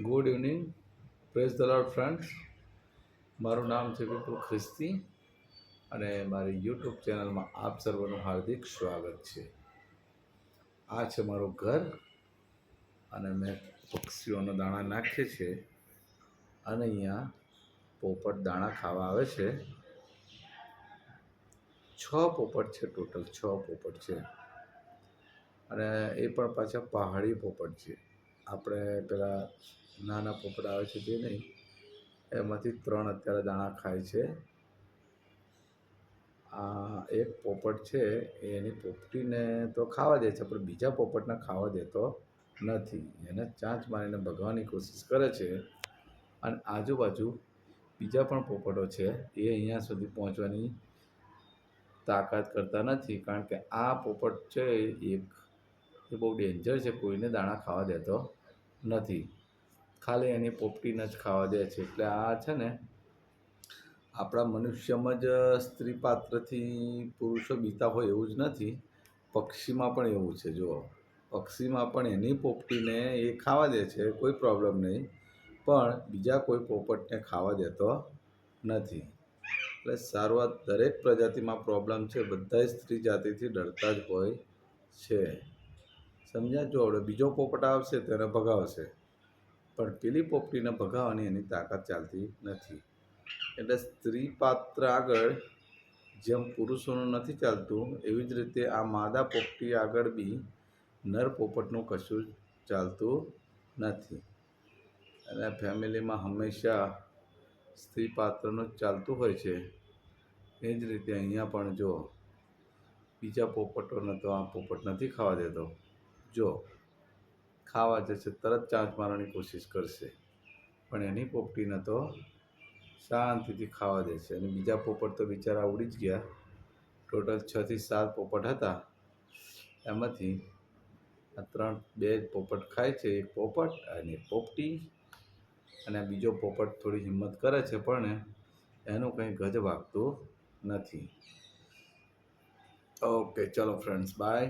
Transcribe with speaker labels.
Speaker 1: Good evening, praise the lord friends. મારું નામ છે વિપુલ ખ્રિસ્તી અને મારી યુટ્યુબ ચેનલમાં આપ સર્વનું હાર્દિક સ્વાગત છે. આ છે મારું ઘર અને મેં પક્ષીઓનો દાણા નાખીએ છે અને અહીંયા પોપટ દાણા ખાવા આવે છે. 6 પોપટ છે, ટોટલ 6 પોપટ છે અને એ પણ પાછા પહાડી પોપટ છે. આપણે પેલા નાના પોપટ આવે છે તે નહીં, એમાંથી 3 અત્યારે દાણા ખાય છે. આ એક પોપટ છે એની પોપટીને તો ખાવા દે છે, પણ બીજા પોપટને ખાવા દેતો નથી. એને ચાંચ મારીને ભગાવવાની કોશિશ કરે છે અને આજુબાજુ બીજા પણ પોપટો છે, એ અહીંયા સુધી પહોંચવાની તાકાત કરતા નથી, કારણ કે આ પોપટ છે એ બહુ ડેન્જર છે, કોઈને દાણા ખાવા દેતો નથી, ખાલી એની પોપટીને જ ખાવા દે છે. એટલે આ છે ને, આપણા મનુષ્યમાં જ સ્ત્રી પાત્રથી પુરુષો બીતા હોય એવું જ નથી, પક્ષીમાં પણ એવું છે. જુઓ, પક્ષીમાં પણ એની પોપટીને એ ખાવા દે છે, કોઈ પ્રોબ્લેમ નહીં, પણ બીજા કોઈ પોપટને ખાવા દેતો નથી. એટલે શરૂઆત દરેક પ્રજાતિમાં પ્રોબ્લેમ છે, બધા સ્ત્રી જાતિથી ડરતા જ હોય છે. સમજ્યા? જો હવે બીજો પોપટ આવશે તો એને ભગાવશે, પણ પેલી પોપટીને ભગાવવાની એની તાકાત ચાલતી નથી. એટલે સ્ત્રી પાત્ર આગળ જેમ પુરુષોનું નથી ચાલતું, એવી જ રીતે આ માદા પોપટી આગળ બી નર પોપટનું કશું ચાલતું નથી. અને ફેમિલીમાં હંમેશા સ્ત્રી પાત્રનું જ ચાલતું હોય છે. એ જ રીતે અહીંયા પણ જો બીજા પોપટોને તો આ પોપટ નથી ખાવા દેતો. જો ખાવા જશે તરત ચાંચ મારવાની કોશિશ કરશે, પણ એની પોપટીને તો શાંતિથી ખાવા દે છે. અને બીજા પોપટ તો બિચારા ઉડી જ ગયા. ટોટલ 6 થી 7 પોપટ હતા, એમાંથી આ 2 પોપટ ખાય છે, એક પોપટ અને એક પોપટી. અને બીજો પોપટ થોડી હિંમત કરે છે, પણ એનું કંઈ ગજ વાગતું નથી. ઓકે, ચલો ફ્રેન્ડ્સ, બાય.